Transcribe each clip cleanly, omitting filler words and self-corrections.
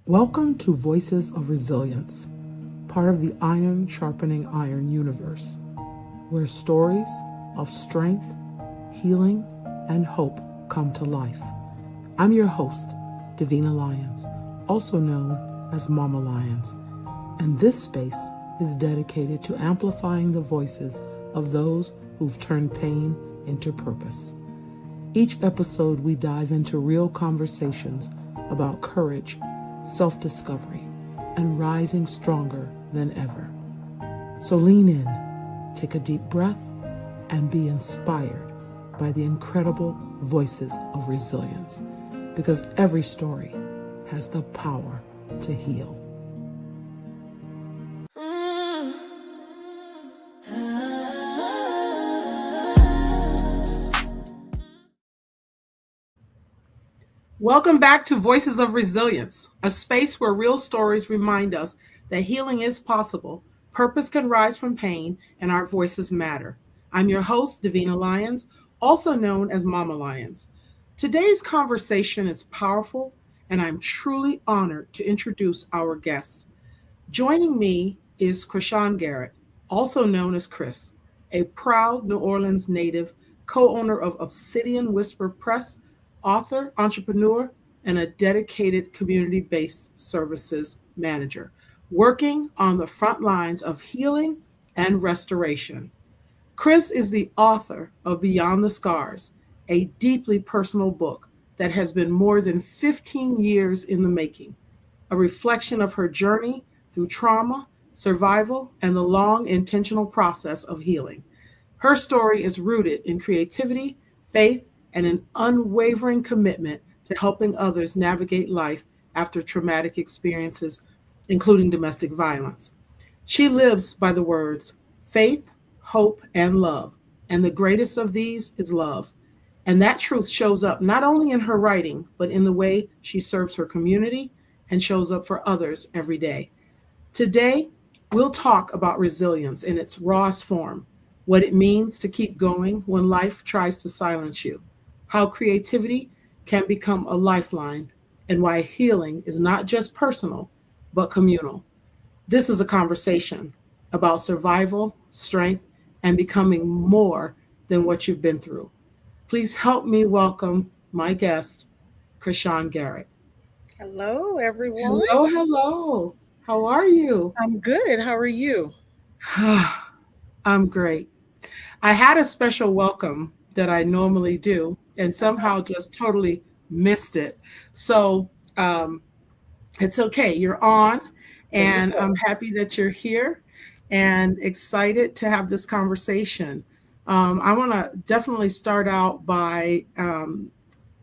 Welcome to Voices of Resilience, part of the Iron Sharpening Iron Universe, where stories of strength, healing, and hope come to life. I'm your host, Davina Lyons, also known as Mama Lyons, and this space is dedicated to amplifying the voices of those who've turned pain into purpose. Each episode, we dive into real conversations about courage, self-discovery, and rising stronger than ever. So lean in, take a deep breath, and be inspired by the incredible voices of resilience, because every story has the power to heal. Welcome back to Voices of Resilience, a space where real stories remind us that healing is possible, purpose can rise from pain, and our voices matter. I'm your host, Davina Lyons, also known as Mama Lyons. Today's conversation is powerful, and I'm truly honored to introduce our guest. Joining me is Krishann Garrett, also known as Chris, a proud New Orleans native, co-owner of Obsidian Whisper Press, author, entrepreneur, and a dedicated community-based services manager, working on the front lines of healing and restoration. Chris is the author of Beyond the Scars, a deeply personal book that has been more than 15 years in the making, a reflection of her journey through trauma, survival, and the long, intentional process of healing. Her story is rooted in creativity, faith, and an unwavering commitment to helping others navigate life after traumatic experiences, including domestic violence. She lives by the words faith, hope, and love, and the greatest of these is love. And that truth shows up not only in her writing, but in the way she serves her community and shows up for others every day. Today, we'll talk about resilience in its rawest form, what it means to keep going when life tries to silence you, how creativity can become a lifeline, and why healing is not just personal, but communal. This is a conversation about survival, strength, and becoming more than what you've been through. Please help me welcome my guest, Krishann Garrett. Hello, everyone. Hello. How are you? I'm good. How are you? I'm great. I had a special welcome that I normally do and somehow just totally missed it. So it's okay. You're on, There you and go. I'm happy that you're here and excited to have this conversation. I want to definitely start out by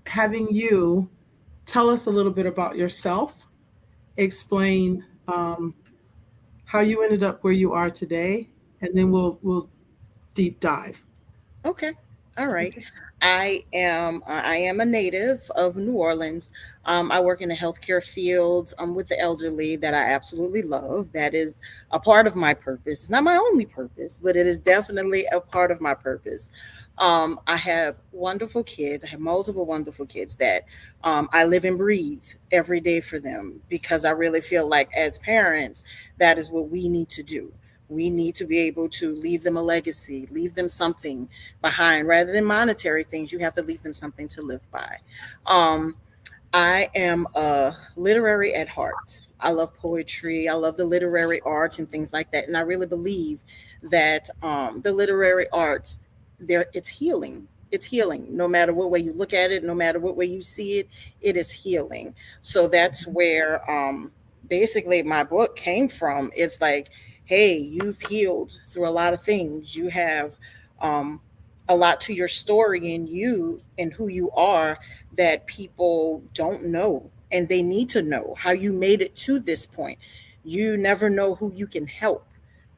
having you tell us a little bit about yourself, explain how you ended up where you are today, and then we'll deep dive. Okay. All right. Okay. I am a native of New Orleans. I work in the healthcare field with the elderly that I absolutely love. That is a part of my purpose. It's not my only purpose, but it is definitely a part of my purpose. I have wonderful kids. I have multiple wonderful kids that I live and breathe every day for them because I really feel like as parents, that is what we need to do. We need to be able to leave them a legacy, leave them something behind. Rather than monetary things, you have to leave them something to live by. Um, I am a literary at heart. I love poetry. I love the literary arts and things like that. And I really believe that the literary arts, there it's healing. It's healing. No matter what way you look at it, no matter what way you see it, it is healing. So that's where basically my book came from. It's like, hey, you've healed through a lot of things. You have um, a lot to your story and you and who you are that people don't know, and they need to know how you made it to this point. You never know who you can help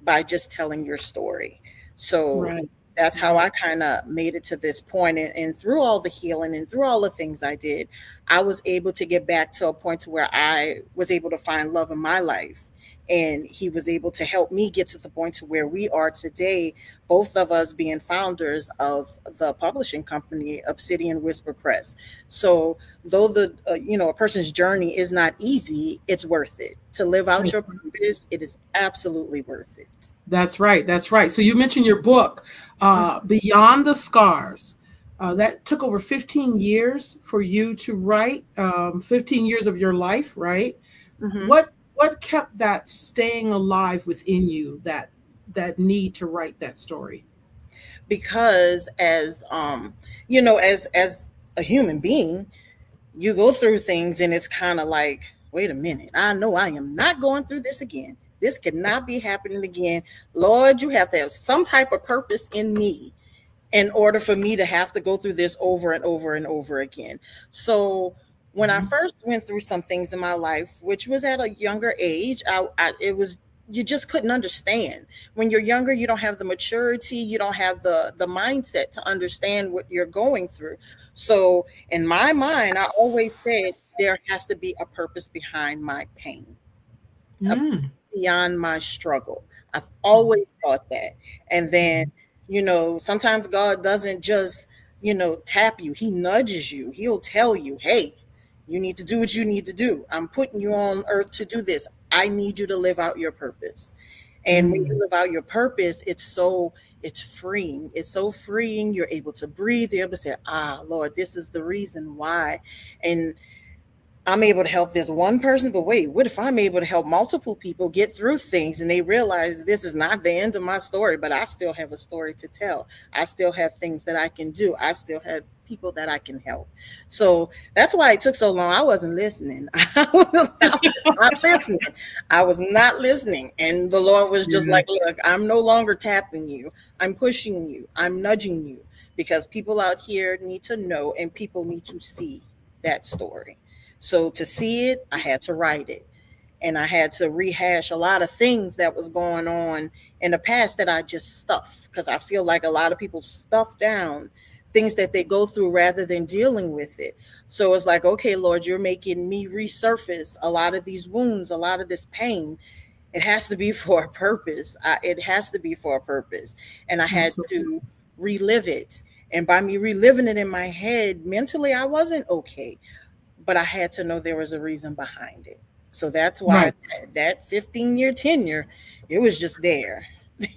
by just telling your story. So Right. that's how Right. I kind of made it to this point. And through all the healing and through all the things I did, I was able to get back to a point to where I was able to find love in my life and he was able to help me get to the point to where we are today, both of us being founders of the publishing company Obsidian Whisper Press. So though the a person's journey is not easy, it's worth it. To live out your purpose, it is absolutely worth it. That's right. That's right. So you mentioned your book, Beyond the Scars. That took over 15 years for you to write, 15 years of your life, right? Mm-hmm. What kept that staying alive within you, that need to write that story? Because as a human being, you go through things and it's kind of like, wait a minute, I know I am not going through this again. This cannot be happening again. Lord, you have to have some type of purpose in me in order for me to have to go through this over and over and over again. So when I Mhm. first went through some things in my life, which was at a younger age, it was, you just couldn't understand. When you're younger, you don't have the maturity, you don't have the mindset to understand what you're going through. So in my mind, I always said there has to be a purpose behind my pain, a Mm. beyond my struggle. I've always thought that. And then, Mhm. sometimes God doesn't just, tap you, He nudges you. He'll tell you, hey, you need to do what you need to do. I'm putting you on earth to do this. I need you to live out your purpose. And when you Mm. live out your purpose, it's freeing. It's so freeing. You're able to breathe. You're able to say, Lord, this is the reason why. And I'm able to help this one person, but wait, what if I'm able to help multiple people get through things and they realize this is not the end of my story, but I still have a story to tell. I still have things that I can do. I still have people that I can help. So that's why it took so long. I wasn't listening. I was not listening. I was not listening. And the Lord was just Yeah, like, look, I'm no longer tapping you. I'm pushing you. I'm nudging you because people out here need to know and people need to see that story. So to see it, I had to write it. And I had to rehash a lot of things that was going on in the past that I just stuffed because I feel like a lot of people stuff down things that they go through rather than dealing with it. So it's like, okay, Lord, you're making me resurface a lot of these wounds, a lot of this pain. It has to be for a purpose. It has to be for a purpose. And I had absolutely. to relive it. And by me reliving it in my head, mentally, I wasn't okay, but I had to know there was a reason behind it. So that's why Right. that 15-year tenure, it was just there.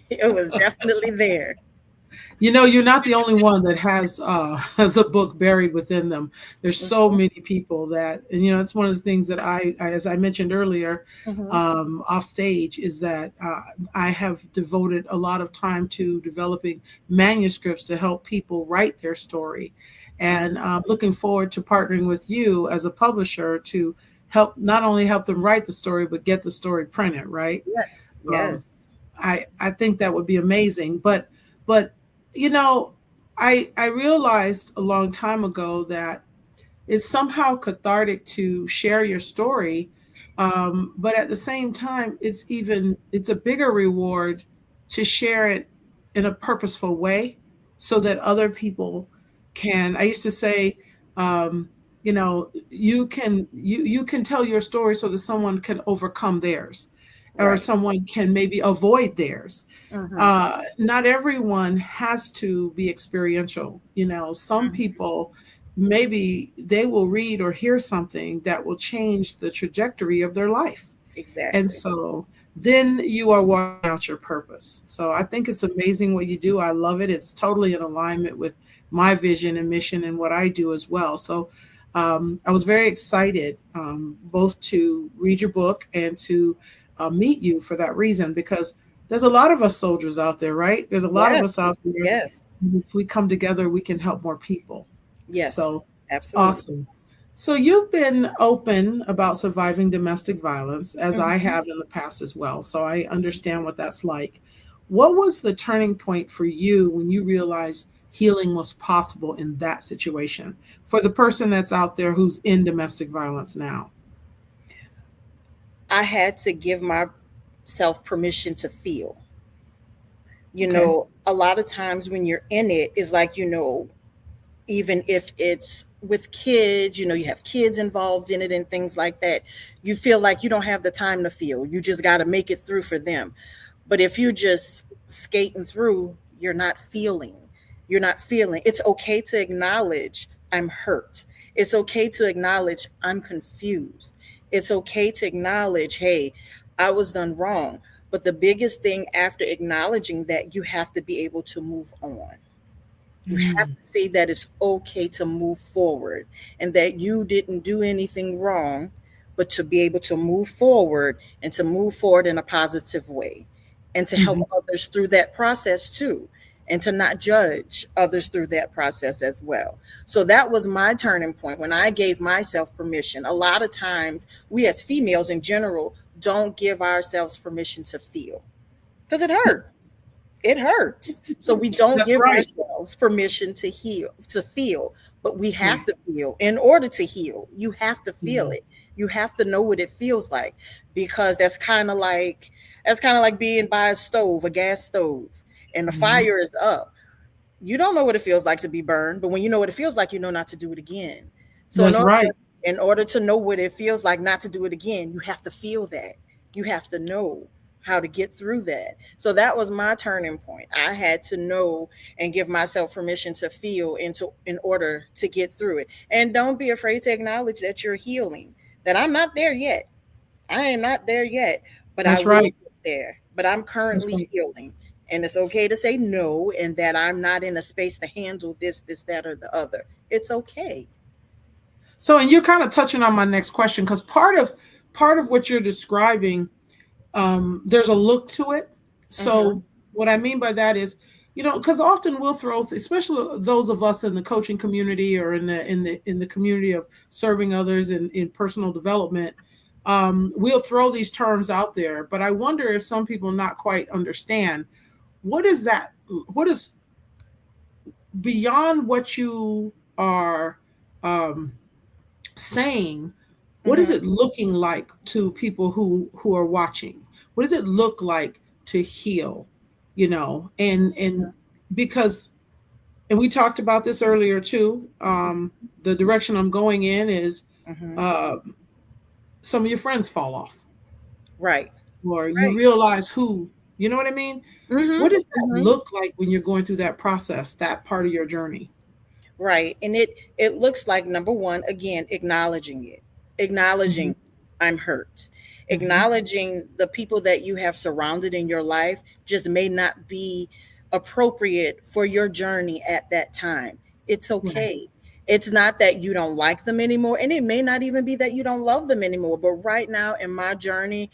It was definitely there. You're not the only one that has has a book buried within them. There's so Hmm. many people that, and it's one of the things that as I mentioned earlier, Hmm. off stage, is that I have devoted a lot of time to developing manuscripts to help people write their story, and looking forward to partnering with you as a publisher to help not only help them write the story but get the story printed. Right. Yes, Um, yes, I think that would be amazing. But you know, I realized a long time ago that it's somehow cathartic to share your story, but at the same time, it's a bigger reward to share it in a purposeful way, so that other people can. I used to say, you can tell your story so that someone can overcome theirs, or right. someone can maybe avoid theirs. Hmm. Not everyone has to be experiential. Some Hmm. people, maybe they will read or hear something that will change the trajectory of their life. And Exactly. so then you are walking out your purpose. So I think it's amazing what you do. I love it. It's totally in alignment with my vision and mission and what I do as well. So I was very excited, both to read your book and to meet you for that reason, because there's a lot of us soldiers out there, right? There's a lot of Yes, us out there. yes, If we come together, we can help more people. yes, So it's absolutely. awesome. So you've been open about surviving domestic violence, as I Hmm. have in the past as well. So I understand what that's like. What was the turning point for you when you realized healing was possible in that situation for the person that's out there who's in domestic violence now? I had to give myself permission to feel. Okay. A lot of times when you're in it, it's like, even if it's with kids, you have kids involved in it and things like that. You feel like you don't have the time to feel. You just got to make it through for them. But if you're just skating through, you're not feeling. You're not feeling. It's okay to acknowledge I'm hurt. It's okay to acknowledge I'm confused. It's okay to acknowledge, hey, I was done wrong. But the biggest thing after acknowledging that, you have to be able to move on. You have Mm. to say that it's okay to move forward and that you didn't do anything wrong, but to be able to move forward and to move forward in a positive way and to help Mhm. others through that process too. And to not judge others through that process as well. So that was my turning point when I gave myself permission. A lot of times, we as females in general don't give ourselves permission to feel because it hurts. It hurts. So we don't That's give right. ourselves permission to heal, to feel, but we Yeah. have to feel in order to heal. You have to feel Mhm. it. You have to know what it feels like because that's kind of like being by a stove, a gas stove, and the Mhm. fire is up. You don't know what it feels like to be burned, but when you know what it feels like, you know not to do it again. So in That's order right. in order to know what it feels like not to do it again, you have to feel that. You have to know how to get through that. So that was my turning point. I had to know and give myself permission to feel in order to get through it. And don't be afraid to acknowledge that you're healing. That I'm not there yet. I am not there yet, but I That's will right. get there. But I'm That's currently right. healing. And it's okay to say no and that I'm not in a space to handle this, that, or the other. It's okay. So, and you're kind of touching on my next question because part of what you're describing, there's a look to it. Mm-hmm. So, what I mean by that is, because often we'll throw, especially those of us in the coaching community or in the community of serving others in personal development, we'll throw these terms out there. But I wonder if some people not quite understand what is that. What is beyond what you are um, saying, what is Mm-hmm. it looking like to people who are watching? What does it look like to heal? And because, and we talked about this earlier too. The direction I'm going in is Mm-hmm. uh, some of your friends fall off, Right. or you Right. realize who. You know what I mean? Mm-hmm. What does that Mm-hmm. look like when you're going through that process, that part of your journey? Right. And it looks like number one, again, acknowledging it. Hmm. Acknowledging I'm hurt. Hmm. Acknowledging the people that you have surrounded in your life just may not be appropriate for your journey at that time. It's Right. okay. It's not that you don't like them anymore, and it may not even be that you don't love them anymore. But right now in my journey,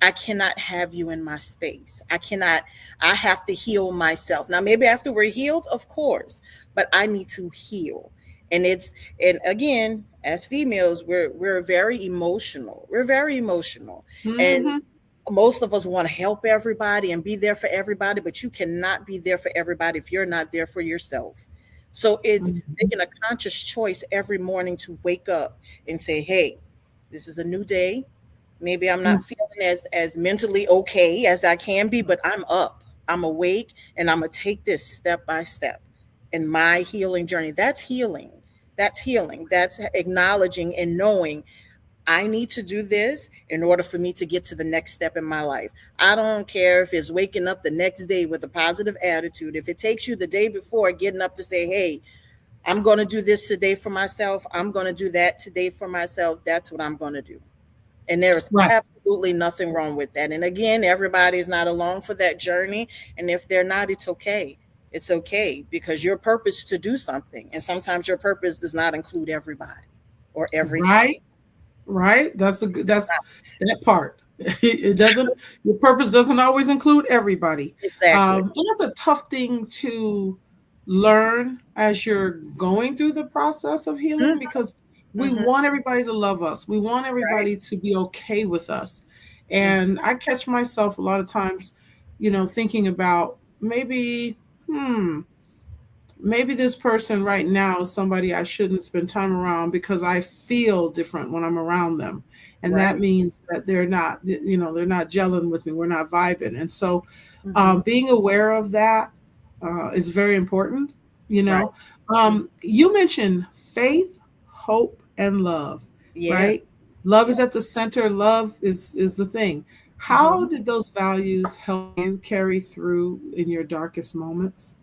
I cannot have you in my space. I cannot, I have to heal myself. Now, maybe after we're healed, of course, but I need to heal. And again, as females, we're very emotional. We're very emotional. And Hmm. most of us want to help everybody and be there for everybody, but you cannot be there for everybody if you're not there for yourself. So it's Hmm. making a conscious choice every morning to wake up and say, hey, this is a new day. Maybe I'm not feeling as mentally okay as I can be, but I'm up. I'm awake and I'm gonna take this step by step in my healing journey. That's healing. That's healing. That's acknowledging and knowing I need to do this in order for me to get to the next step in my life. I don't care if it's waking up the next day with a positive attitude. If it takes you the day before getting up to say, hey, I'm going to do this today for myself, I'm going to do that today for myself, that's what I'm going to do. And there's Right. absolutely nothing wrong with that. And again, everybody's not along for that journey. And if they're not, it's okay. It's okay because your purpose to do something. And sometimes your purpose does not include everybody or everything. Right. Right. That's that part. It doesn't. Your purpose doesn't always include everybody, Exactly. and that's a tough thing to learn as you're going through the process of healing, Hmm. because we Hmm. want everybody to love us. We want Right. everybody to be okay with us, Hmm. and I catch myself a lot of times, thinking about hmm, maybe this person right now is somebody I shouldn't spend time around because I feel different when I'm around them. And that Right. means that they're not gelling with me. We're not vibing. And so Hmm. being aware of that is very important. you Right. know. You mentioned faith, hope, and love, Yeah. right? Love Yeah. is at the center. Love is the thing. How Mhm. did those values help you carry through in your darkest moments?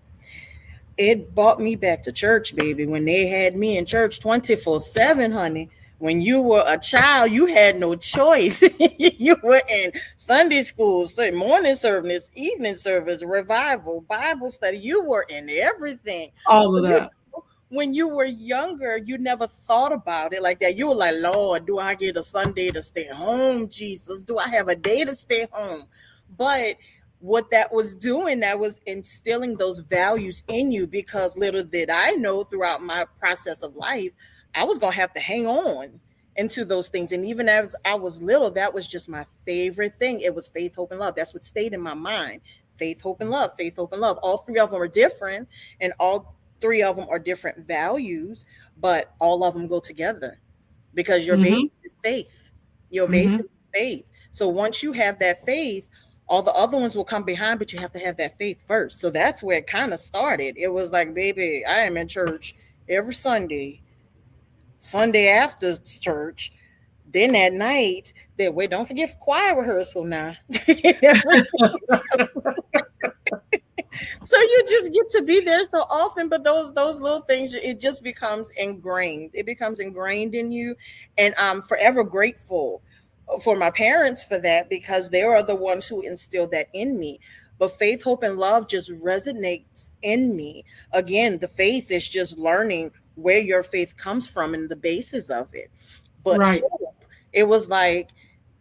It brought me back to church, baby, when they had me in church 24/7, honey. When you were a child, you had no choice. You were in Sunday school, morning service, evening service, revival, Bible study. You were in everything. All of But you that. when you were younger, you never thought about it like that. You were like, Lord, do I get a Sunday to stay home? Jesus, do I have a day to stay home? But what that was doing, that was instilling those values in you, because little did I know throughout my process of life, I was going to have to hang on into those things. And even as I was little, that was just my favorite thing. It was faith, hope, and love. That's what stayed in my mind. Faith, hope, and love. Faith, hope, and love. All three of them are different, and all three of them are different values, but all of them go together because your base Mm-hmm. is faith. Your base Mm-hmm. is faith. So once you have that faith, all the other ones will come behind, but you have to have that faith first. So that's where it kind of started. It was like, baby, I am in church every Sunday, Sunday after church. Then at night, then wait, don't forget choir rehearsal now. So you just get to be there so often, but those little things, it just becomes ingrained. It becomes ingrained in you, and I'm forever grateful for my parents for that, because they are the ones who instilled that in me. But faith, hope, and love just resonates in me. Again, the faith is just learning where your faith comes from and the basis of it. But Right. hope, it was like,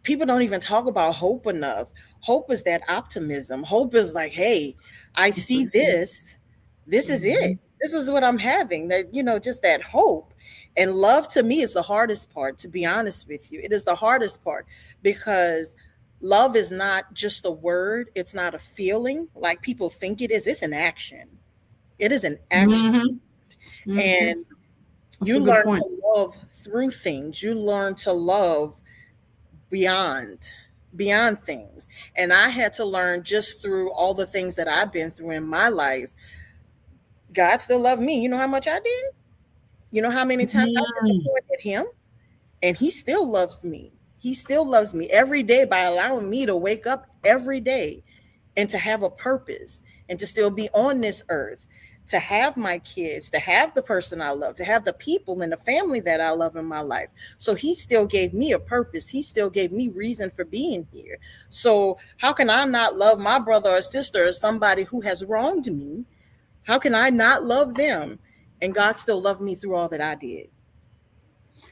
people don't even talk about hope enough. Hope is that optimism. Hope is like, hey, I see this. This is Mm-hmm. it. This is what I'm having. That, just that hope. And love to me is the hardest part, to be honest with you. It is the hardest part, because love is not just a word, it's not a feeling like people think it is. It's an action. It is an action. Mm-hmm. Mm-hmm. And That's you a good learn point. to love through things. You learn to love beyond things. And I had to learn, just through all the things that I've been through in my life, God still loved me. You know how much I did? You know how many times I Mm. disappointed him? And he still loves me. He still loves me every day by allowing me to wake up every day and to have a purpose and to still be on this earth, to have my kids, to have the person I love, to have the people and the family that I love in my life. So he still gave me a purpose. He still gave me reason for being here. So how can I not love my brother or sister or somebody who has wronged me? How can I not love them? And God still loved me through all that I did.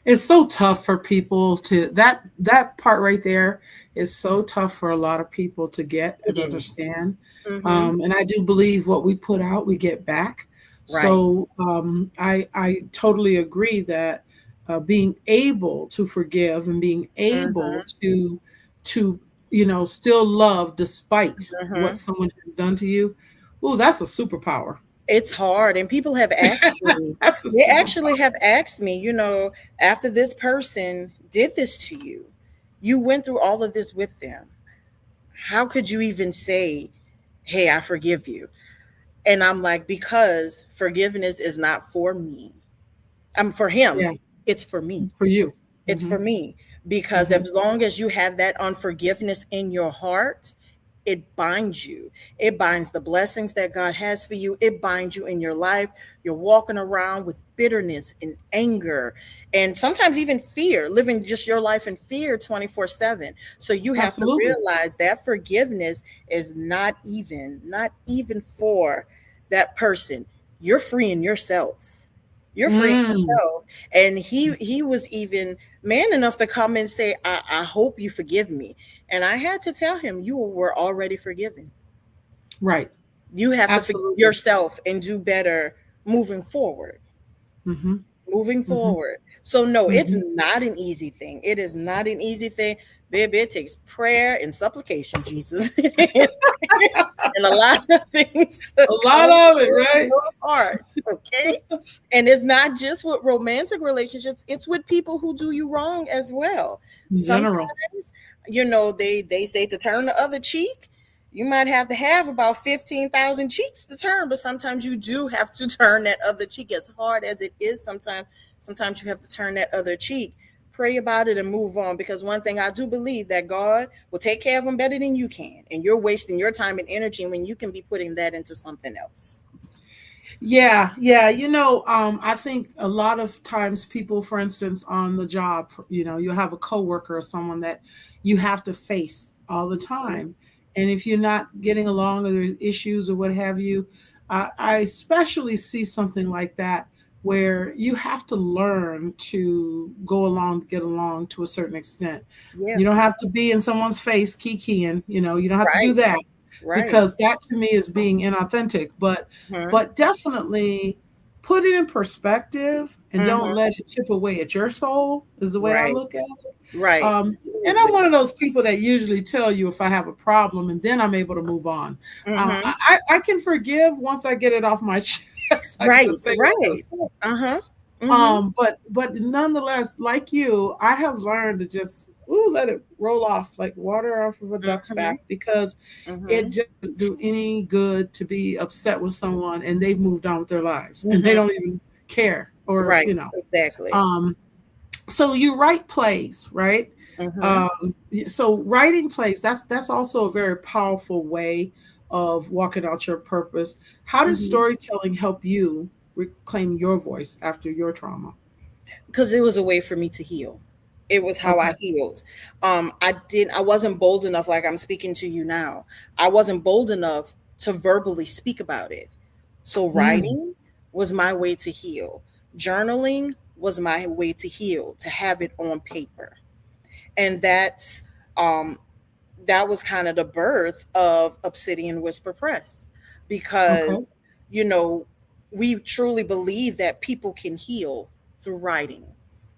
It's so tough for people to that part right there is so tough for a lot of people to get It and is. understand. Mm-hmm. And I do believe what we put out, we get back. Right. So I totally agree that being able to forgive and being able Mm-hmm. to still love despite what Mm-hmm. someone has done to you, ooh, that's a superpower. It's hard. And people have asked me, That's a they superpower. actually have asked me, after this person did this to you, you went through all of this with them. How could you even say, hey, I forgive you? And I'm like, because forgiveness is not for me. I'm for him. Yeah, It's for me. for you. It's Hmm. for me, because Hmm. as long as you have that unforgiveness in your heart, it binds you. It binds the blessings that God has for you. It binds you in your life. You're walking around with bitterness and anger and sometimes even fear, living just your life in fear 24/7. So you have to Absolutely. realize that forgiveness is not even for that person. You're freeing yourself. You're freeing Mm, yourself. And he was even man enough to come and say, I hope you forgive me. And I had to tell him, you were already forgiven. right. You have to forgive Absolutely. yourself and do better moving forward. Hmm. Moving Hmm. forward. So no, it's Hmm. not an easy thing. It is not an easy thing. Baby, it takes prayer and supplication, Jesus. And a lot of things to A lot come of it, through right? your heart. Okay. And it's not just with romantic relationships, it's with people who do you wrong as well. In Sometimes, general. they say to turn the other cheek. You might have to have about 15,000 cheeks to turn, but sometimes you do have to turn that other cheek. As hard as it is sometimes you have to turn that other cheek. Pray about it and move on, because one thing I do believe, that God will take care of them better than you can, and you're wasting your time and energy when you can be putting that into something else. Yeah, yeah. I think a lot of times people, for instance, on the job, you have a coworker or someone that you have to face all the Mhm. time. And if you're not getting along or there's issues or what have you, I especially see something like that where you have to learn to go along to get along to a certain extent. Yeah. You don't have to be in someone's face kikiing, you don't have to do Right. that, Right. because that to me is being inauthentic. But Mhm. but definitely put it in perspective and don't Mhm. let it chip away at your soul, is the way I Right. look at it. Right. And I'm Absolutely. one of those people that usually tell you if I have a problem, and then I'm able to move on. Mhm. I can forgive once I get it off my chest. I get to Right. say what I Right. gotta say. Uh-huh. Mhm. But nonetheless, like you, I have learned to just let it roll off like water off of a duck's Mhm. back, because it Mhm. just doesn't do any good to be upset with someone and they've moved on with their lives and they Mhm. don't even care, or Right. Exactly. um so you write plays, right? Mhm. um so writing plays, that's also a very powerful way of walking out your purpose. How does Mhm. storytelling help you reclaim your voice after your trauma? Because it was a way for me to heal. It was how Okay. I healed. I wasn't bold enough, like I'm speaking to you now. I wasn't bold enough to verbally speak about it. So Mm. writing was my way to heal. Journaling was my way to heal, to have it on paper. And um that was kind of the birth of Obsidian Whisper Press, Okay. because you know we truly believe that people can heal through writing.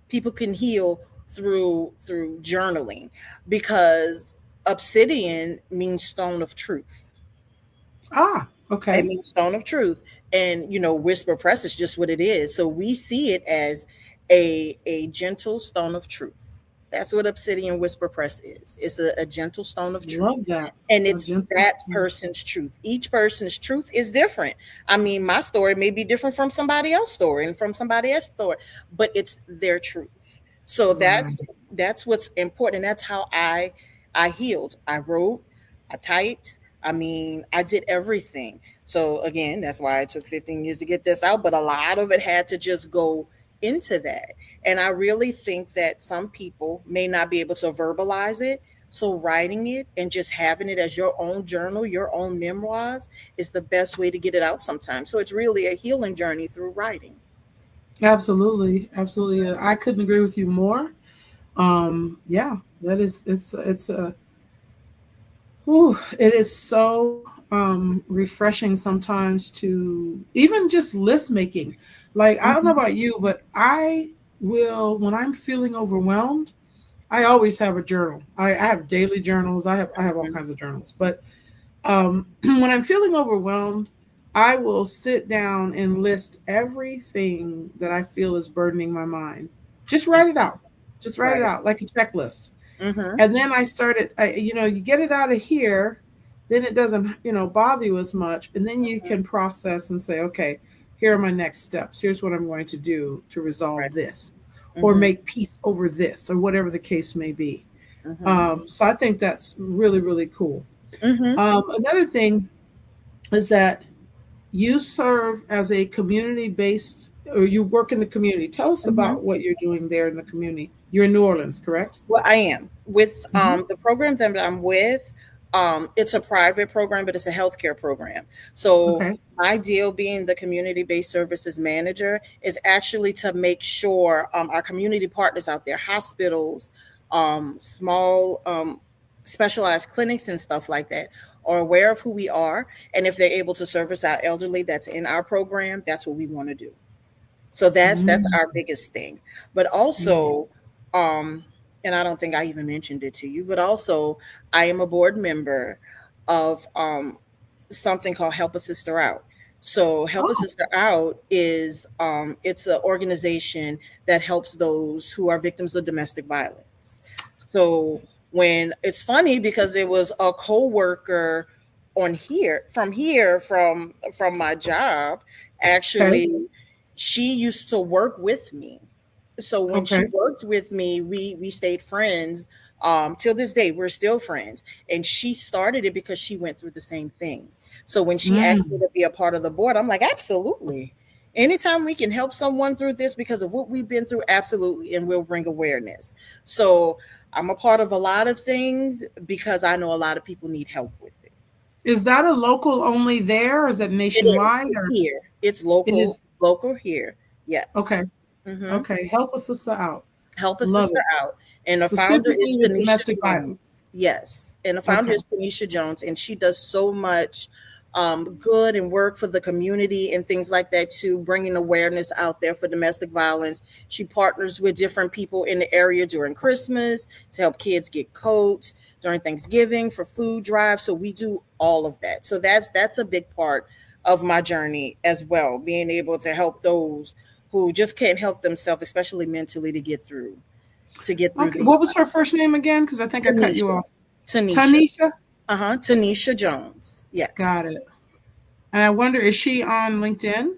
People can heal through journaling, because obsidian means stone of truth. Ah, It okay. means stone of truth. And whisper press is just what it is. So we see it as a gentle stone of truth. That's what obsidian whisper press is. It's a gentle stone of truth. Love that. And A it's gentle that tone. person's truth. Each person's truth is different. I mean, my story may be different from somebody else's story and from somebody else's story, but it's their truth. So Right. that's what's important. That's how I healed. I wrote, I typed. I mean, I did everything. So again, that's why it took 15 years to get this out, but a lot of it had to just go into that. And I really think that some people may not be able to verbalize it. So writing it and just having it as your own journal, your own memoirs, is the best way to get it out sometimes. So it's really a healing journey through writing. Absolutely. Absolutely. I couldn't agree with you more. Yeah, that is, it's a, whew, it is so refreshing sometimes to even just list making. Like, I don't know Mhm. about you, but I will, when I'm feeling overwhelmed, I always have a journal. I have daily journals. I have all Mhm. kinds of journals. But when I'm feeling overwhelmed, I will sit down and list everything that I feel is burdening my mind. Just write it out. Just write it Right. out like a checklist. Mhm. And then I started, you get it out of here, then it doesn't, bother you as much. And then you can process and say, okay, here are my next steps. Here's what I'm going to do to resolve Right. this or Mhm. make peace over this or whatever the case may be. Mhm. So I think that's really, really cool. Mhm. Another thing is that you serve as a community based, or you work in the community. Tell us Mhm. about what you're doing there in the community. You're in New Orleans, correct? Well, I am with Hmm. the program that I'm with. It's a private program, but it's a healthcare program. So Okay. my deal, being the community-based services manager, is actually to make sure our community partners out there, hospitals, small specialized clinics and stuff like that, are aware of who we are, and if they're able to service our elderly that's in our program, that's what we want to do. So that's Mm, our biggest thing. But nice. also, um, and I don't think I even mentioned it to you, but also I am a board member of something called Help a Sister Out. So Help a Oh, Sister Out is it's an organization that helps those who are victims of domestic violence. So when it's funny because it was a coworker on from my job, Okay. actually, she used to work with me. So when she Okay. worked with me, we stayed friends. Till this day, we're still friends. And she started it because she went through the same thing. So when she asked me Mm. to be a part of the board, I'm like, absolutely. Anytime we can help someone through this because of what we've been through, absolutely, and we'll bring awareness. So I'm a part of a lot of things because I know a lot of people need help with it. Is that a local only there, or is it It is. nationwide, It's or here. It's it is? local here. Okay. Yes. Hmm. Okay. Help a sister out. Help a Love sister it. out. And the founder Specifically is with Tanisha domestic violence. Jones. Yes. And the founder Okay. is Tanisha Jones. And she does so much good and work for the community and things like that too, bringing awareness out there for domestic violence. She partners with different people in the area during Christmas to help kids get coats, during Thanksgiving for food drives. So we do all of that. So that's a big part of my journey as well, being able to help those who just can't help themselves, especially mentally, to get through Okay. these What was her times. first name again? Because I think I cut you Tanisha. off. Tanisha. Tanisha. Uh-huh. Tanisha Jones. Yes. Got it. And I wonder, is she on LinkedIn?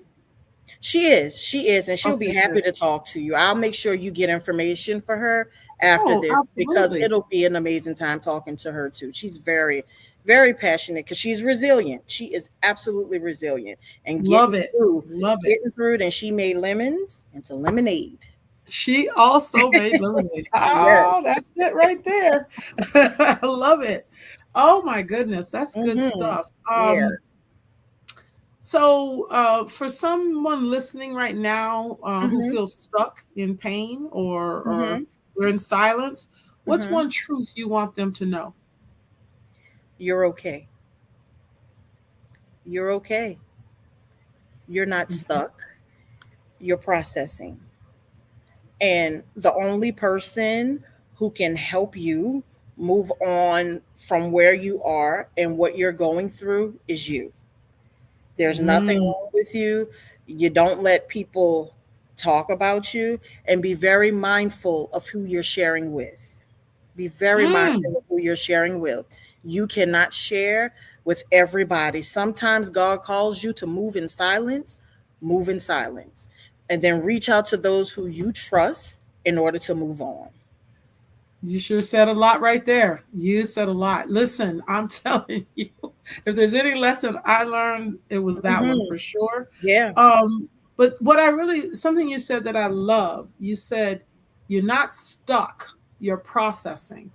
She is, and she'll be Okay, happy good. to talk to you. I'll make sure you get information for her after Oh, this because absolutely. it'll be an amazing time talking to her too. She's very, very passionate because she's resilient. She is absolutely resilient and Love it. Love it. getting through it. And she made lemons into lemonade. She also made lemonade. Yes. Oh, that's it right there. I love it. Oh my goodness, that's good Mm-hmm. stuff. Yeah. So for someone listening right now who Mm-hmm. feels stuck in pain, or Mm-hmm. we're in silence, what's Mm-hmm. one truth you want them to know? You're okay. You're okay. You're not Mhm. stuck. You're processing. And the only person who can help you move on from where you are and what you're going through is you. There's nothing Mm, wrong with you. You don't let people talk about you, and be very mindful of who you're sharing with. Be very mm. mindful of who you're sharing with. You cannot share with everybody. Sometimes God calls you to move in silence, and then reach out to those who you trust in order to move on. You sure said a lot right there. You said a lot. Listen, I'm telling you, if there's any lesson I learned, it was that one Hmm. for sure. Yeah. But what I really, something you said that I love, you said you're not stuck, you're processing.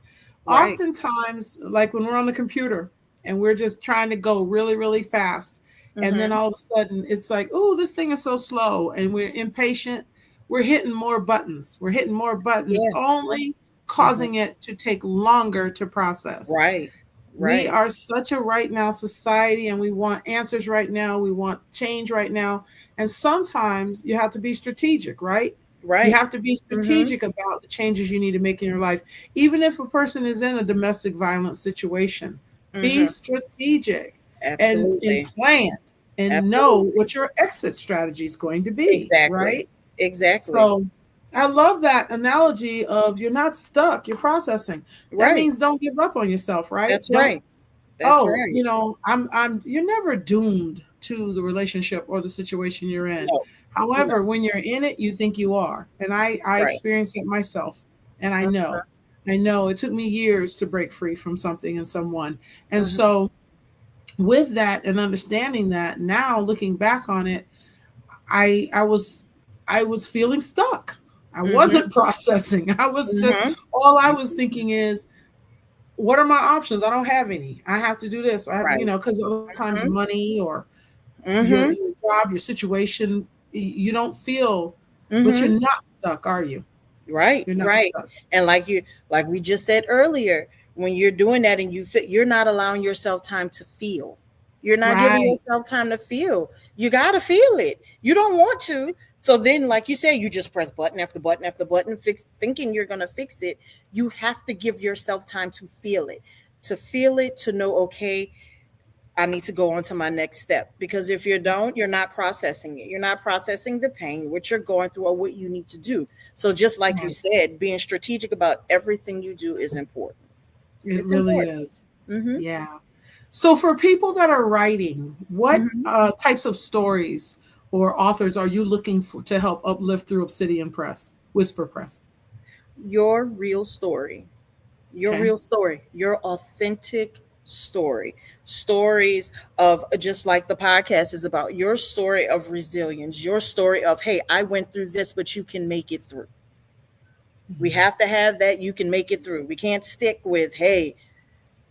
Right. Oftentimes, like when we're on the computer and we're just trying to go really, really fast, and then Hmm. all of a sudden it's like, oh, this thing is so slow, and we're impatient. We're hitting more buttons. We're hitting more buttons, Yeah. only Hmm. causing it to take longer to process. Right. We Right. are such a right now society, and we want answers right now. We want change right now. And sometimes you have to be strategic, right? You Right. have to be Hmm. strategic about the changes you need to make in your life. Even if a person is in a domestic violence situation, be Hmm. strategic and Absolutely. plan and know Absolutely. what your exit strategy is going to be, Exactly. right? Exactly. So I love that analogy of you're not stuck, you're processing. That Right. means don't give up on yourself, right? That's Don't, right. That's oh, right. I'm you're never doomed to the relationship or the situation you're in. No. No. However, when you're in it, you think you are. And I Right. experienced it myself. And I Uh-huh. know. I know it took me years to break free from something and someone. And Uh-huh. so with that and understanding that, now looking back on it, I was feeling stuck. I Uh-huh. wasn't processing. I was just, Uh-huh. all I was thinking is, what are my options? I don't have any. I have to do this. I have, Right. because a lot of times Uh-huh. money or your Uh-huh. job, your situation, you don't feel, but Uh-huh. you're not stuck, are you? Right. You're not Right. stuck. And like we just said earlier, when you're doing that and you're not allowing yourself time to feel. You're not giving Right. yourself time to feel. You got to feel it. You don't want to. So then, like you said, you just press button after button after button, thinking you're going to fix it. You have to give yourself time to feel it, to know, okay, I need to go on to my next step. Because if you don't, you're not processing it. You're not processing the pain, what you're going through, or what you need to do. So, just like you Right. said, being strategic about everything you do is important. It It's really important. is. Mm-hmm. Yeah. So, for people that are writing, what Mhm. types of stories or authors are you looking for to help uplift through Obsidian Press, Whisper Press? Your real story, your Okay. real story, your authentic story. Stories of, just like the podcast is about, your story of resilience, your story of, hey, I went through this, but you can make it through. We Mhm. have to have that, you can make it through. We can't stick with, hey,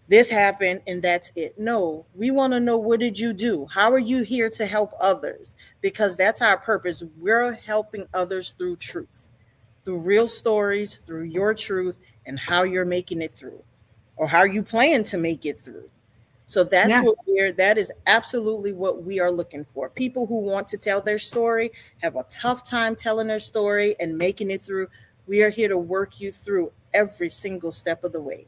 this happened and that's it. No, we want to know, what did you do? How are you here to help others? Because that's our purpose. We're helping others through truth, through real stories, through your truth, and how you're making it through, or how you plan to make it through. So that's Yeah. what that is absolutely what we are looking for. People who want to tell their story, have a tough time telling their story and making it through. We are here to work you through every single step of the way.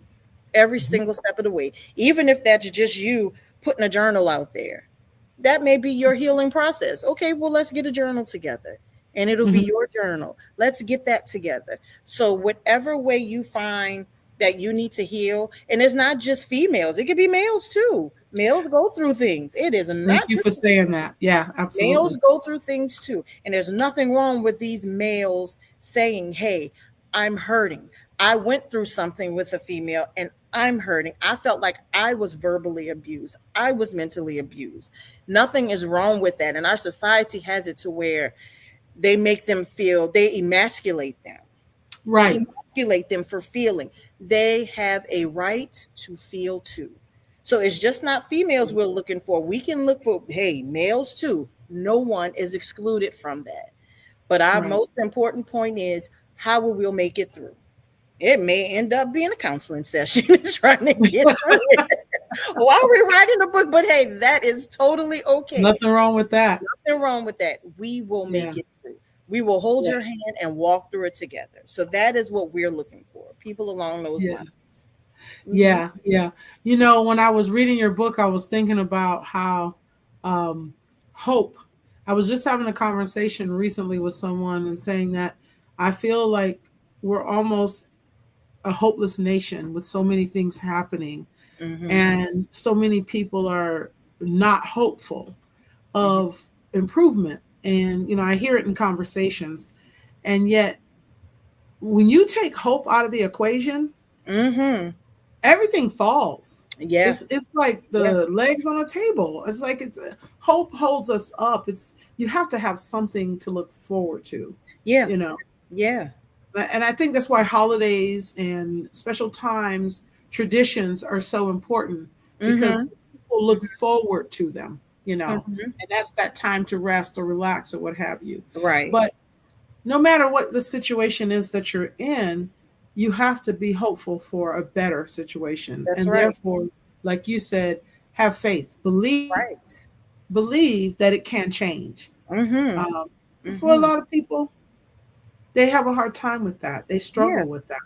Every Mhm. single step of the way. Even if that's just you putting a journal out there. That may be your healing process. Okay, well, let's get a journal together. And it'll be Mhm. your journal. Let's get that together. So, whatever way you find that you need to heal, and it's not just females, it could be males too. Males go through things. It is Thank not you just for saying that. Yeah, males absolutely. go through things too. And there's nothing wrong with these males saying, hey, I'm hurting. I went through something with a female and I'm hurting. I felt like I was verbally abused. I was mentally abused. Nothing is wrong with that. And our society has it to where they make them feel, they emasculate them. They Right. emasculate them for feeling. They have a right to feel too. So it's just not females we're looking for. We can look for, hey, males too. No one is excluded from that. But our Right. most important point is, how will we make it through? It may end up being a counseling session trying to get through it while we're writing a book. But hey, that is totally okay. Nothing wrong with that. Nothing wrong with that. We will Yeah. make it through. We will hold Yeah. your hand and walk through it together. So that is what we're looking for. People along those Yeah. lines. Hmm. Yeah. Yeah. When I was reading your book, I was thinking about how um, hope. I was just having a conversation recently with someone and saying that I feel like we're almost a hopeless nation with so many things happening, Hmm. and so many people are not hopeful Hmm. of improvement. And I hear it in conversations, and yet when you take hope out of the equation, Hmm. everything falls. Yeah. It's like Yeah. the legs on a table. It's like hope holds us up. It's You have to have something to look forward to, Yeah. you know. Yeah. And I think that's why holidays and special times, traditions are so important, because Hmm. people look forward to them, Hmm. and that's that time to rest or relax or what have you. Right. But no matter what the situation is that you're in, you have to be hopeful for a better situation. That's And right. therefore, like you said, have faith, Right. believe that it can change. Hmm. Um, for a Hmm. lot of people, they have a hard time with that. They Yeah. struggle with that.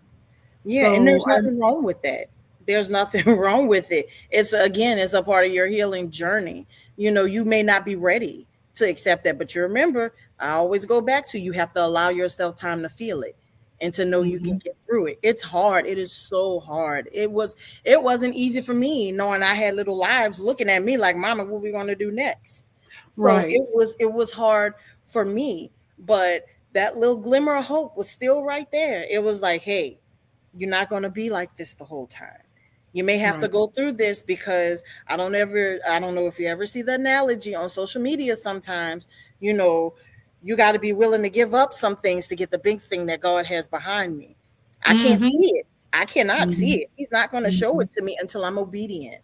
Yeah. And So there's nothing wrong with that. There's nothing wrong with it. It's, again, it's a part of your healing journey. You may not be ready to accept that, but you remember, I always go back to, you have to allow yourself time to feel it and to know you can mhm. get through it. It's hard. It is so hard. It wasn't easy for me, knowing I had little lives looking at me like, mama, what we going to do next? So Right. it was hard for me, but that little glimmer of hope was still right there. It was like, hey, you're not going to be like this the whole time. You may have to Right. go through this, because I don't know if you ever see the analogy on social media sometimes, you know, you got to be willing to give up some things to get the big thing that God has behind me. I can't Mhm. see it. I cannot see Mhm. it. He's not going to show Mhm. it to me until I'm obedient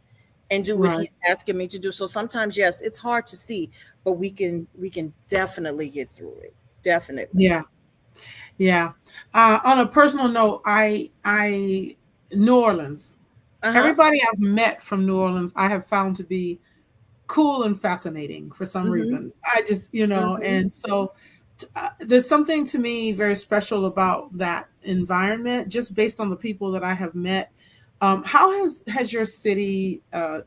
and do what Right. he's asking me to do. So sometimes, yes, it's hard to see, but we can definitely get through it. Definitely. Yeah. Yeah. On a personal note, I New Orleans. Uh-huh. Everybody I've met from New Orleans, I have found to be cool and fascinating for some Mhm. reason. I just, Mhm. and so there's something to me very special about that environment, just based on the people that I have met. How has your city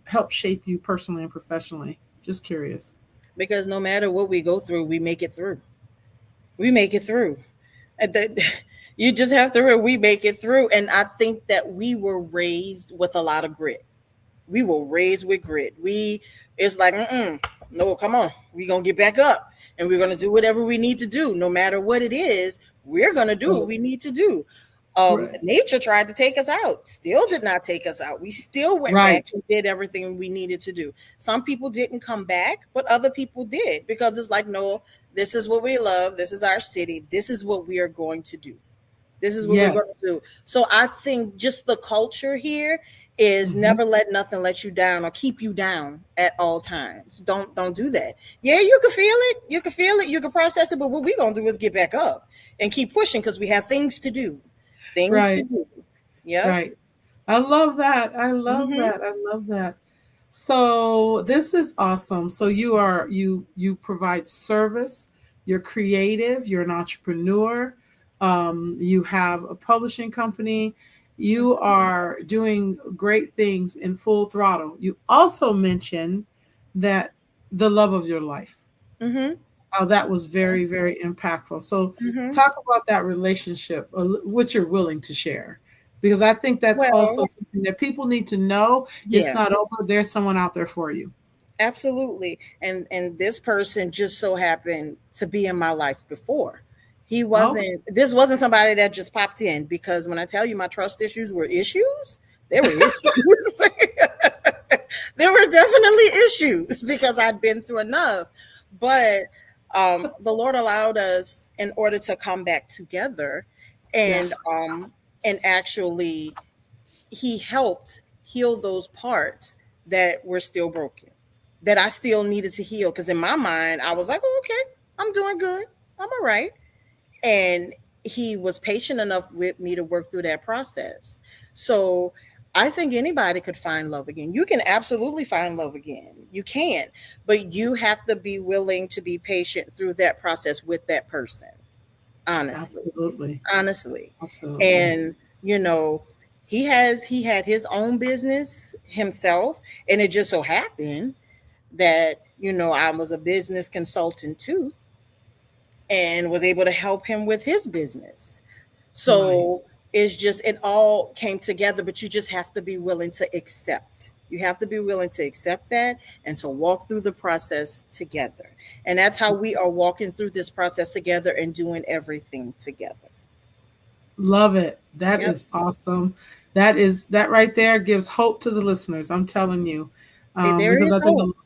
helped shape you personally and professionally? Just curious. Because no matter what we go through, we make it through. We make it through. And you just have to we make it through. And I think that we were raised with a lot of grit. We were raised with grit. It's like, no, come on, we gonna get back up, and we're gonna do whatever we need to do, no matter what it is. We're gonna do what Oh, we need to do. right. Nature tried to take us out, still did not take us out. We still went back Right. and did everything we needed to do. Some people didn't come back, but other people did, because it's like, no, this is what we love. This is our city. This is what we are going to do. This is what we're going Yes. to do. So I think just the culture here is Hmm. never let nothing let you down or keep you down at all times. Don't do that. Yeah, you can feel it. You can feel it. You can process it. But what we're gonna do is get back up and keep pushing, because we have things to do. Things to Right. do. Yep. Right. I love that. I love Mm-hmm. that. I love that. So this is awesome. So you provide service, you're creative, you're an entrepreneur, you have a publishing company, you are doing great things in full throttle. You also mentioned that the love of your life. Mm-hmm. How that was very, very impactful. So Mm-hmm. talk about that relationship, what you're willing to share. Because I think that's also Well, something that people need to know. It's yeah. not over. There's someone out there for you. Absolutely. And this person just so happened to be in my life before. Oh, This wasn't somebody that just popped in, because when I tell you my trust issues were issues, there were issues. There were definitely issues, because I'd been through enough. But the Lord allowed us in order to come back together, yeah. and actually he helped heal those parts that were still broken, that I still needed to heal. Because in my mind, I was like, oh, okay, I'm doing good. I'm all right. And he was patient enough with me to work through that process. So I think anybody could find love again. You can absolutely find love again. You can, but you have to be willing to be patient through that process with that person, honestly. Absolutely. Honestly. Absolutely. And you know, he had his own business himself, and it just so happened that, I was a business consultant too, and was able to help him with his business. Nice. So it's just, it all came together, but you just have to be willing to accept. You have to be willing to accept that, and to walk through the process together. And that's how we are walking through this process together and doing everything together. Love it. That Yep. is awesome. That right there gives hope to the listeners. I'm telling you, There because is I think hope.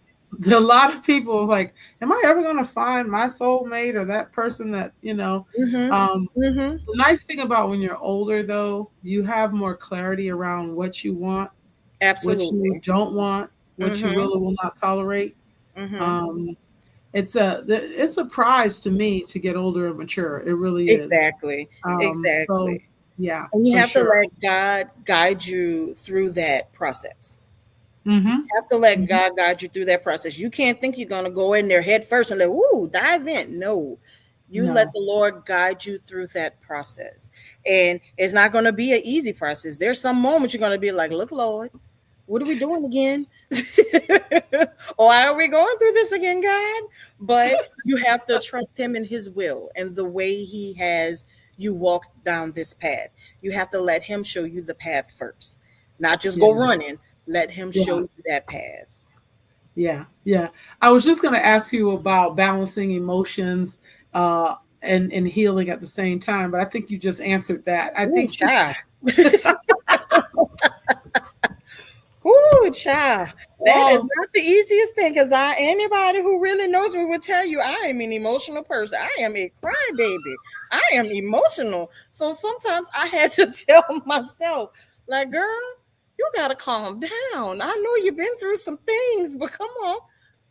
a lot of people are like, am I ever going to find my soulmate or that person that Mhm. Um, Mhm. the nice thing about when you're older, though, you have more clarity around what you want, what you Absolutely. don't want, what you Mhm. will or will not tolerate. Mhm. Um, it's a prize to me to get older and mature. It really is. Exactly. So Exactly. yeah, And you for have to sure. let God guide you through that process. Mm-hmm. You have to let Mm-hmm. God guide you through that process. You can't think you're gonna go in there head first and like, "Ooh, dive in." No, you let No. the Lord guide you through that process, and it's not gonna be an easy process. There's some moments you're gonna be like, "Look, Lord, what are we doing again? Or why are we going through this again, God?" But you have to trust Him in His will and the way He has you walk down this path. You have to let Him show you the path first, not just Yeah. go running. Let Him show Yeah. you that path. Yeah. Yeah. I was just going to ask you about balancing emotions uh, and healing at the same time, but I think you just answered that. I Ooh, think. child. Ooh, child. That is Oh, not the easiest thing, because anybody who really knows me will tell you I am an emotional person. I am a crybaby. I am emotional. So sometimes I had to tell myself, like, girl, you gotta calm down. I know you've been through some things, but come on,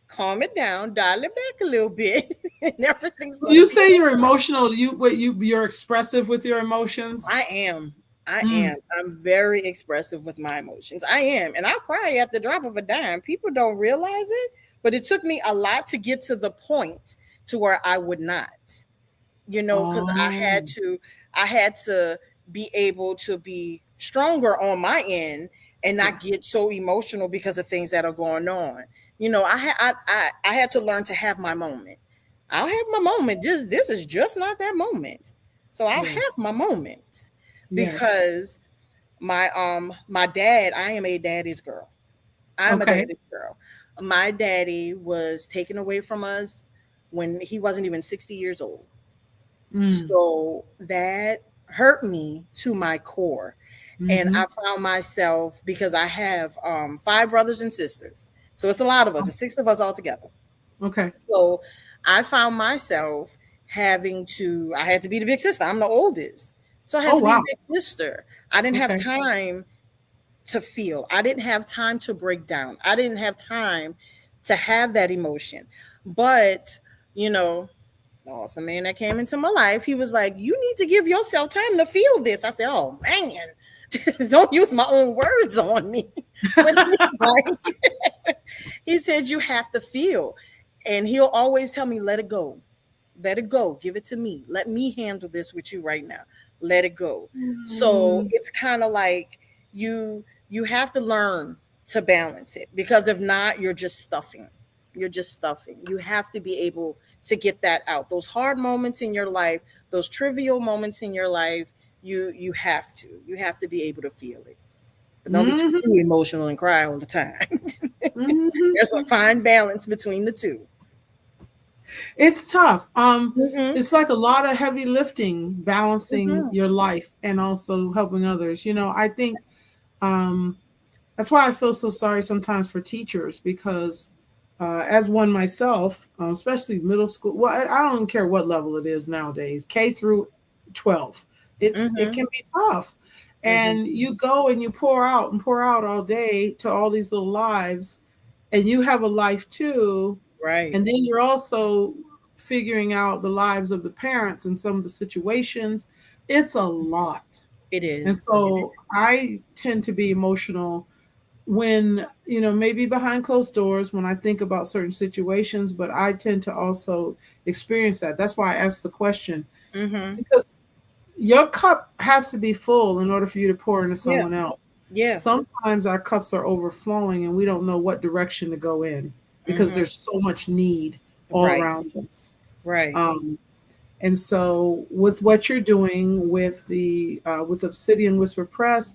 calm it down, dial it back a little bit, and everything's gonna you be say you're all right. emotional. You're expressive with your emotions. I am. I Mm. am. I'm very expressive with my emotions. I am. And I'll cry at the drop of a dime. People don't realize it, but it took me a lot to get to the point to where I would not. Because Oh, I had to be able to be stronger on my end and yeah, not get so emotional because of things that are going on. I had to learn to have my moment. I'll have my moment. Just this is just not that moment. So I'll have yes, my moment, yes. because my dad, I am a daddy's girl. I'm a Okay. daddy's girl. My daddy was taken away from us when he wasn't even 60 years old. Mm. So that hurt me to my core. And Mm-hmm. I found myself, because I have five brothers and sisters. So it's a lot of us, it's six of us all together. Okay. So I found myself I had to be the big sister. I'm the oldest. So I had Oh to be the wow. big sister. I didn't have Okay. time to feel. I didn't have time to break down. I didn't have time to have that emotion. But, you know, the awesome man that came into my life, he was like, "You need to give yourself time to feel this." I said, "Oh, man, don't use my own words on me." But he said, "You have to feel." And he'll always tell me, "Let it go. Let it go. Give it to me. Let me handle this with you right now. Let it go." So Mm. it's kind of like you have to learn to balance it, because if not, you're just stuffing. You're just stuffing. You have to be able to get that out. Those hard moments in your life, those trivial moments in your life, you have to. You have to be able to feel it. But don't be too Mm-hmm. emotional and cry all the time. There's a Mm-hmm. fine balance between the 2. It's tough. Mm-hmm. It's like a lot of heavy lifting, balancing Mm-hmm. your life and also helping others. I think um, that's why I feel so sorry sometimes for teachers because, as one myself, especially middle school. Well, I don't even care what level it is nowadays, K through 12. It Mm-hmm. can be tough, Mm-hmm. and you go and you pour out all day to all these little lives, and you have a life too, Right. and then you're also figuring out the lives of the parents and some of the situations. It's a lot. It And is. It so is. I tend to be emotional when, maybe behind closed doors when I think about certain situations, but I tend to also experience that. That's why I asked the question, Mm-hmm. because your cup has to be full in order for you to pour into Yeah. someone else. Yeah. Sometimes our cups are overflowing and we don't know what direction to go in because Mm-hmm. there's so much need all Right. around us. Right. Um, and so, with what you're doing with the with Obsidian Whisper Press,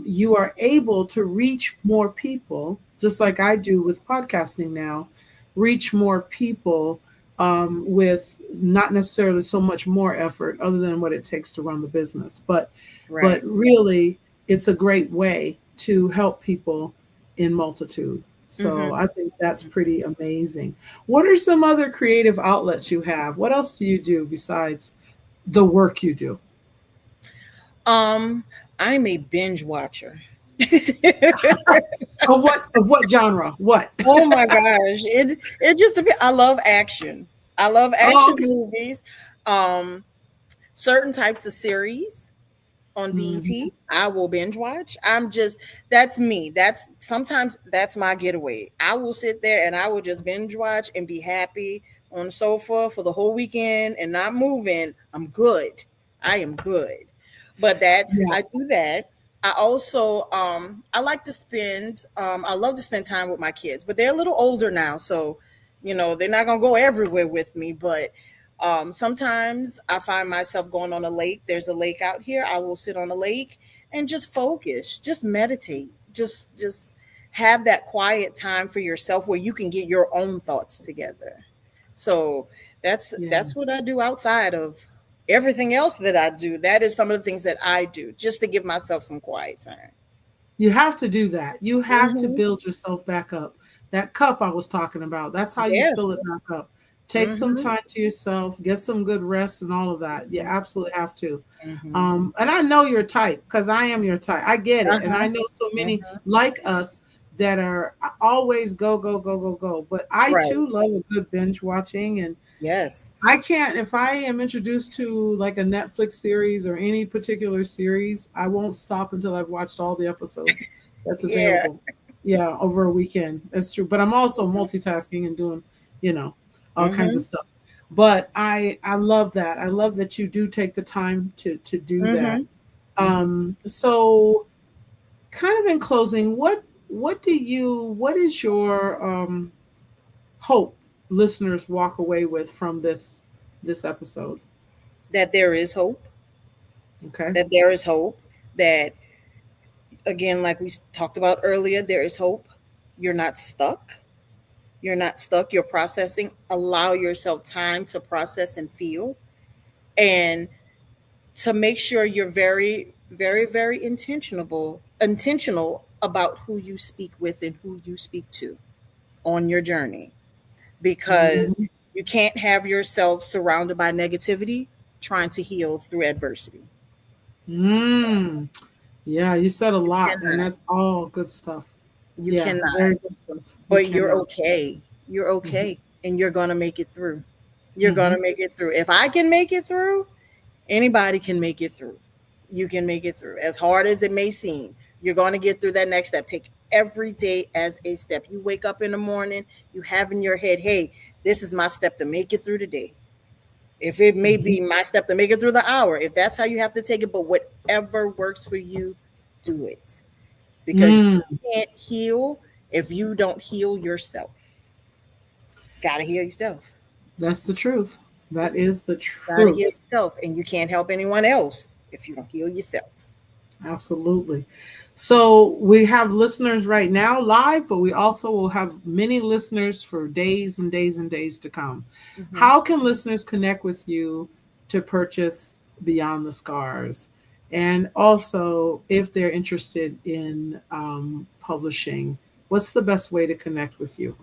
you are able to reach more people, just like I do with podcasting now. Reach more people with not necessarily so much more effort, other than what it takes to run the business. But Right. really, it's a great way to help people in multitude. So Mm-hmm. I think that's pretty amazing. What are some other creative outlets you have? What else do you do besides the work you do? Um, I'm a binge watcher. Of what genre? What? Oh my gosh. It just depends. I love action. I love Oh, action okay. movies. Um, certain types of series on Hmm. BET, I will binge watch. That's me. That's my getaway. I will sit there and I will just binge watch and be happy on the sofa for the whole weekend and not moving. I'm good. I am good. But that Yeah. I do that. I also I like to spend I love to spend time with my kids, but they're a little older now, so they're not gonna go everywhere with me, but sometimes I find myself going on a lake. There's a lake out here. I will sit on a lake and just focus, just meditate, just have that quiet time for yourself where you can get your own thoughts together. So that's what Yes. I do outside of everything else that I do. That is some of the things that I do just to give myself some quiet time. You have to do that. You have to Hmm. build yourself back up. That cup I was talking about, that's how you Yeah. fill it back up. Take some Hmm. time to yourself, get some good rest and all of that. You absolutely have to. Hmm. And I know your type because I am your type. I get it. And Uh-huh. I know so many Hmm. like us that are always go, go, go, go, go. But I Right. too love a good binge watching. And Yes. I can't, if I am introduced to like a Netflix series or any particular series, I won't stop until I've watched all the episodes that's Yeah. available. Yeah, over a weekend. That's true. But I'm also multitasking and doing, you know, all kinds of Hmm. stuff. But I love that. I love that you do take the time to do that. Hmm. Hmm. So kind of in closing, what is your hope listeners walk away with from this episode? That there is hope. Okay. That there is hope. That, again, like we talked about earlier, there is hope. You're not stuck. You're not stuck. You're processing. Allow yourself time to process and feel, and to make sure you're very, very, very intentional about who you speak with and who you speak to on your journey, because Mhm. you can't have yourself surrounded by negativity trying to heal through adversity. Mm. Yeah, you said a You lot, and cannot. that's all good stuff. You Yeah, cannot. very good stuff. You But you're cannot. okay. You're Hmm. okay. And you're going to make it through. You're going Hmm. to make it through. If I can make it through, anybody can make it through. You can make it through. As hard as it may seem, you're going to get through that next step. Take every day as a step. You wake up in the morning, you have in your head, hey, this is my step to make it through the day. If it may Hmm. be my step to make it through the hour, if that's how you have to take it, but whatever works for you, do it. Because Mm. you can't heal if you don't heal yourself. Gotta heal yourself. That's the truth. That is the Gotta heal truth. yourself. And you can't help anyone else if you don't heal yourself. Absolutely. So we have listeners right now live, but we also will have many listeners for days and days and days to come. Hmm. How can listeners connect with you to purchase Beyond the Scars? And also, if they're interested in publishing, what's the best way to connect with you?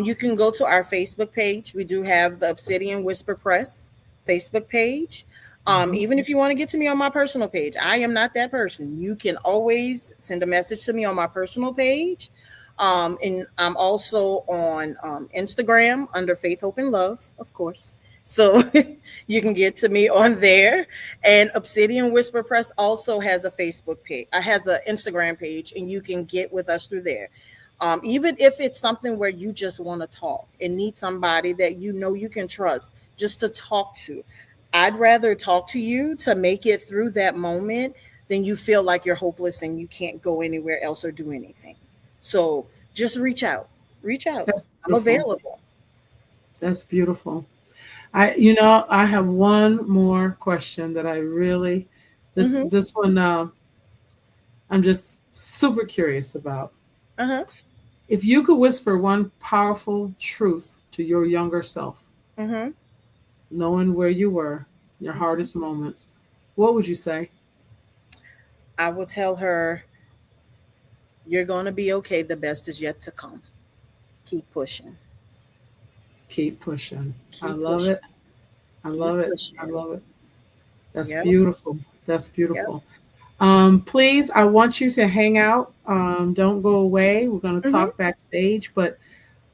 You can go to our Facebook page. We do have the Obsidian Whisper Press Facebook page. Mhm. Even if you want to get to me on my personal page, I am not that person. You can always send a message to me on my personal page. And I'm also on Instagram under Faith, Hope, and Love, of course. So you can get to me on there. And Obsidian Whisper Press also has a Facebook page, has an Instagram page, and you can get with us through there. Even if it's something where you just want to talk and need somebody that you know you can trust just to talk to, I'd rather talk to you to make it through that moment than you feel like you're hopeless and you can't go anywhere else or do anything. So just reach out. Reach out. That's I'm beautiful. available. That's beautiful. I have one more question that I really, Mm-hmm. this one, I'm just super curious about. Uh-huh. If you could whisper one powerful truth to your younger self, Mm-hmm. knowing where you were, your Mm-hmm. hardest moments, what would you say? I will tell her, you're going to be okay. The best is yet to come. Keep pushing. Keep pushing. I Keep love pushing. it. I Keep love it. I pushing. love it. That's Yep. beautiful. That's Yep. beautiful. Please, I want you to hang out. Don't go away. We're going to Mm-hmm. talk backstage, but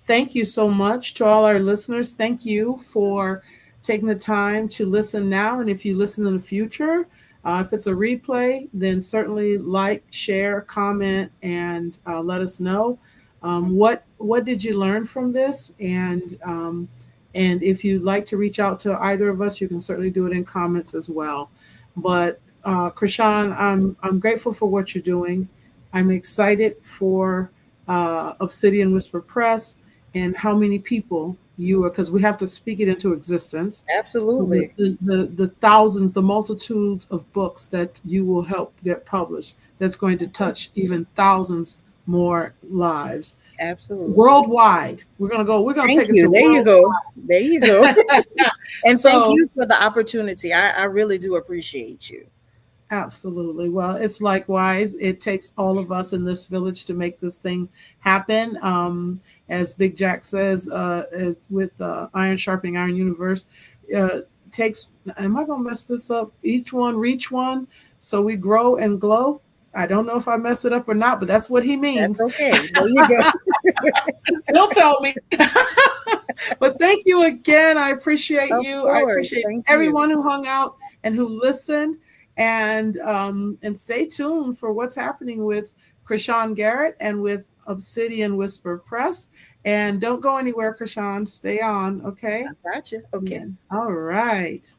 thank you so much to all our listeners. Thank you for taking the time to listen now. And if you listen in the future, if it's a replay, then certainly like, share, comment, and let us know what did you learn from this. And if you'd like to reach out to either of us, you can certainly do it in comments as well. But Krishann, I'm grateful for what you're doing. I'm excited for Obsidian Whisper Press and how many people you are, because we have to speak it into existence. Absolutely. The thousands, the multitudes of books that you will help get published, that's going to touch even thousands more lives Absolutely. worldwide. We're gonna Thank take it you. to There you world. go. There you go. And thank So you for the opportunity. I really do appreciate you. absolutely. Well, it's likewise. It takes all of us in this village to make this thing happen. As Big Jack says, with Iron Sharpening Iron Universe, takes. Am I gonna mess this up? Each one reach one, so we grow and glow. I don't know if I mess it up or not, but that's what he That's means. okay. There you go. He'll tell me. But thank you again. I appreciate Of you. I course. appreciate Thank you. everyone who hung out and who listened. And stay tuned for what's happening with Krishann Garrett and with Obsidian Whisper Press. And don't go anywhere, Krishann. Stay on, okay? I got you. Okay. All right.